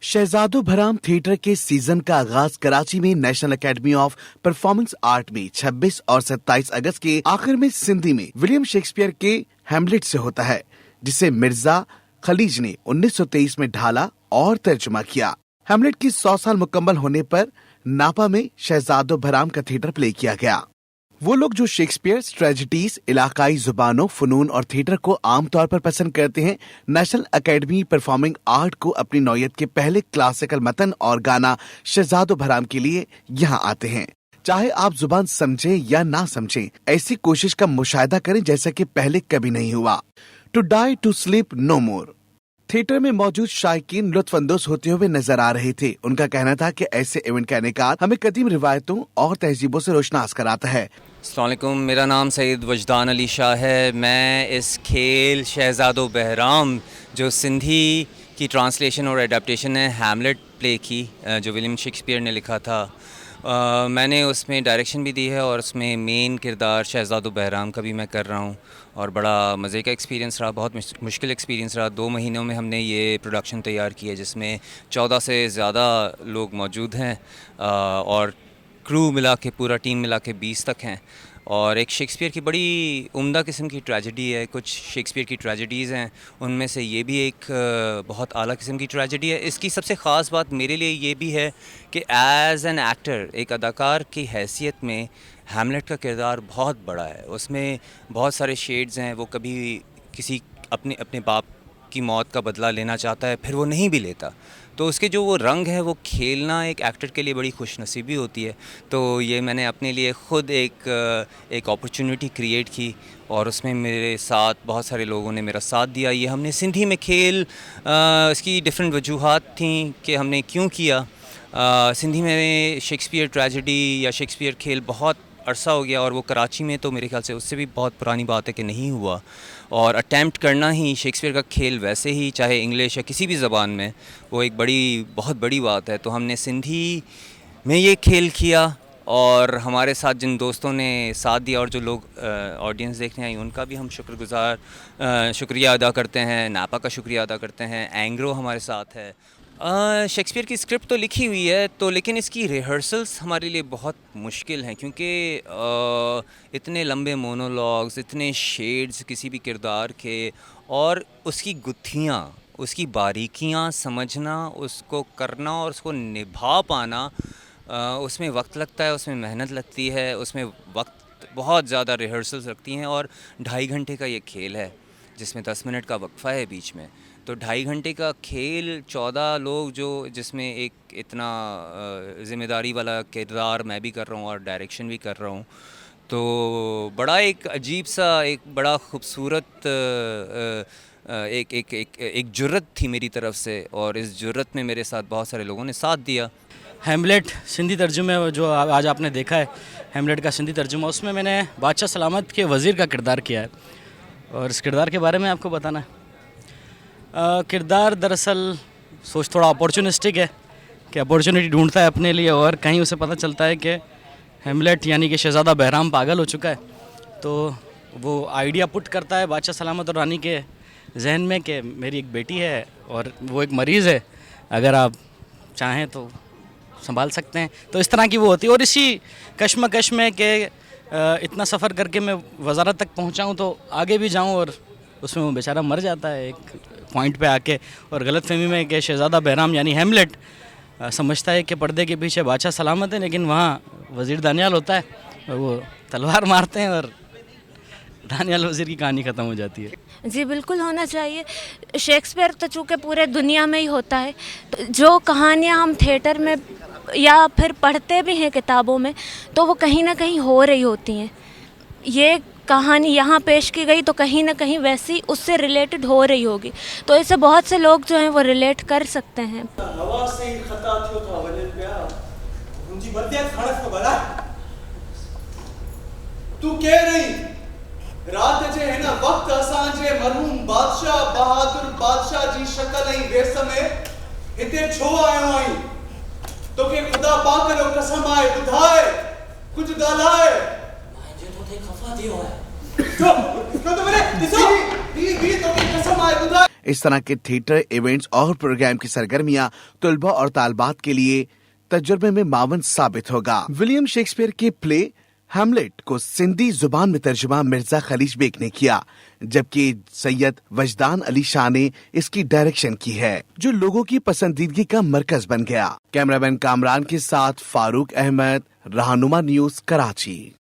शहजादो भराम theatre के season का आगाज कराची में national academy of performing art में 26 और 27 अगस्त के आखिर में सिंधी में विलियम शेक्सपियर के हैमलेट से होता है, जिसे मिर्जा खलीज ने 1923 में ढाला और तर्जुमा किया। हैमलेट की 100 साल मुकम्मल होने पर नापा में शहजादो भराम का थिएटर प्ले किया गया। वो लोग जो शेक्सपियर ट्रेजेडीज, इलाकाई जुबानों, फनून और थिएटर को आमतौर पर पसंद करते हैं, नेशनल एकेडमी परफॉर्मिंग आर्ट को अपनी नौयत के पहले क्लासिकल मतन और गाना शहजादो भराम के लिए यहाँ आते हैं। चाहे आप जुबान समझे या ना समझे, ऐसी कोशिश का मुशाहिदा करें जैसा कि पहले कभी नहीं हुआ। To die to sleep no more. Theatre में मौजूद शायकीन लुत्फानंदोज होते हुए नजर आ रहे थे। उनका कहना था कि ऐसे इवेंट का इनेकार हमें कदीम रिवायतों और तहजीबों से रोशनास कराता है। अस्सलाम वालेकुम, मेरा नाम सैयद वजदान अली शाह है। मैं इस खेल शहजादो बहराम, जो सिंधी की ट्रांसलेशन और एडाप्टेशन है हैमलेट प्ले की, जो विलियम शेक्सपियर ने लिखा था, मैंने उसमें डायरेक्शन भी दी है और उसमें मेन किरदार शहजादो बहराम का भी मैं कर रहा हूँ और बड़ा मज़े का एक्सपीरियंस रहा, बहुत मुश्किल एक्सपीरियंस रहा। 2 महीनों में हमने ये प्रोडक्शन तैयार की है जिसमें 14 से ज़्यादा लोग मौजूद हैं और क्रू मिला के, पूरा टीम मिला के 20 तक हैं। और एक शेक्सपियर की बड़ी उम्दा किस्म की ट्रेजेडी है। कुछ शेक्सपियर की ट्रेजेडीज़ हैं, उनमें से ये भी एक बहुत आला किस्म की ट्रेजेडी है। इसकी सबसे ख़ास बात मेरे लिए ये भी है कि एज़ एन एक्टर, एक अदाकार की हैसियत में हैमलेट का किरदार बहुत बड़ा है। उसमें बहुत सारे शेड्स हैं। वो कभी किसी अपने बाप की मौत का बदला लेना चाहता है, फिर वो नहीं भी लेता, तो उसके जो वो रंग है, वो खेलना एक एक्टर के लिए बड़ी खुशनसीबी होती है। तो ये मैंने अपने लिए ख़ुद एक अपॉर्चुनिटी क्रिएट की और उसमें मेरे साथ बहुत सारे लोगों ने मेरा साथ दिया। ये हमने सिंधी में खेल, इसकी डिफरेंट वजूहात थी कि हमने क्यों किया। सिंधी में शेक्सपियर ट्रेजेडी या शेक्सपियर खेल बहुत अरसा हो गया और वो कराची में तो मेरे ख्याल से उससे भी बहुत पुरानी बात है कि नहीं हुआ। और अटैम्प्ट करना ही शेक्सपियर का खेल वैसे ही, चाहे इंग्लिश या किसी भी ज़बान में, वो एक बहुत बड़ी बात है। तो हमने सिंधी में ये खेल किया और हमारे साथ जिन दोस्तों ने साथ दिया और जो लोग ऑडियंस देखने आई, उनका भी हम शुक्रिया अदा करते हैं। नापा का शुक्रिया अदा करते हैं। एंग्रो हमारे साथ है। शेक्सपियर की स्क्रिप्ट तो लिखी हुई है, तो लेकिन इसकी रिहर्सल्स हमारे लिए बहुत मुश्किल हैं क्योंकि इतने लंबे मोनोलॉग्स, इतने शेड्स किसी भी किरदार के, और उसकी गुत्थियाँ, उसकी बारीकियाँ समझना, उसको करना और उसको निभा पाना, उसमें वक्त लगता है, उसमें मेहनत लगती है, उसमें वक्त बहुत ज़्यादा रिहर्सल्स लगती हैं। और 2.5 घंटे का ये खेल है जिसमें 10 मिनट का वक्फ़ा है बीच में। तो 2.5 घंटे का खेल, 14 लोग, जिसमें एक इतना ज़िम्मेदारी वाला किरदार मैं भी कर रहा हूँ और डायरेक्शन भी कर रहा हूँ, तो बड़ा एक अजीब सा, एक बड़ा ख़ूबसूरत एक जुर्रत थी मेरी तरफ से और इस जुर्रत में मेरे साथ बहुत सारे लोगों ने साथ दिया। हैमलेट सिंधी तर्जुमे जो आज आपने देखा है, हैमलेट का सिंधी तर्जुमा, उसमें मैंने बादशाह सलामत के वज़ीर का किरदार किया है और इस किरदार के बारे में आपको बताना है। किरदार दरअसल सोच थोड़ा अपॉर्चुनिस्टिक है कि अपॉर्चुनिटी ढूंढता है अपने लिए और कहीं उसे पता चलता है कि हैमलेट यानी कि शहज़ादा बहराम पागल हो चुका है। तो वो आइडिया पुट करता है बादशाह सलामत और रानी के जहन में कि मेरी एक बेटी है और वो एक मरीज़ है, अगर आप चाहें तो संभाल सकते हैं। तो इस तरह की वो होती है और इसी कश्मकश में कि इतना सफ़र करके मैं वज़ारत तक पहुँचाऊँ तो आगे भी जाऊँ, और उसमें वो बेचारा मर जाता है एक पॉइंट पे आके। और गलतफहमी में कि शहज़ादा बहराम यानी हैमलेट समझता है कि पर्दे के पीछे बादशाह सलामत है, लेकिन वहाँ वज़ीर दानियाल होता है और वो तलवार मारते हैं और दानियाल वज़ीर की कहानी ख़त्म हो जाती है। जी बिल्कुल होना चाहिए। शेक्सपियर तो चूँकि पूरे दुनिया में ही होता है, तो जो कहानियाँ हम थिएटर में या फिर पढ़ते भी हैं किताबों में, तो वो कहीं ना कहीं हो रही होती हैं। ये कहानी यहाँ पेश की गई तो कहीं ना कहीं वैसी उससे रिलेटेड हो रही होगी, तो इससे बहुत से लोग जो हैं वो रिलेट कर सकते हैं। तू कह रही रात जे है ना वक्त असांजे मरहूम बादशाह बहादुर बादशाह जी शक्ल ऐं वेस में हिते छो आयो आई, तो के खुदा पाक जो कसम आए बुधाए कुछ ॻाल्हाए। जे तो थे खफा थियो है तो मेरे दिसो भी तो के कसम आए बुधाए। इस तरह के थिएटर इवेंट्स और प्रोग्राम की सरगर्मियां तलबा और तालबात के लिए तजुर्बे में मावन साबित होगा। विलियम शेक्सपियर के प्ले हैमलेट को सिंधी जुबान में तर्जुमा मिर्जा खलीज बेग ने किया, जबकि सैयद वजदान अली शाह ने इसकी डायरेक्शन की है, जो लोगों की पसंदीदगी का मरकज बन गया। कैमरामैन कामरान के साथ फारूक अहमद, रहनुमा न्यूज, कराची।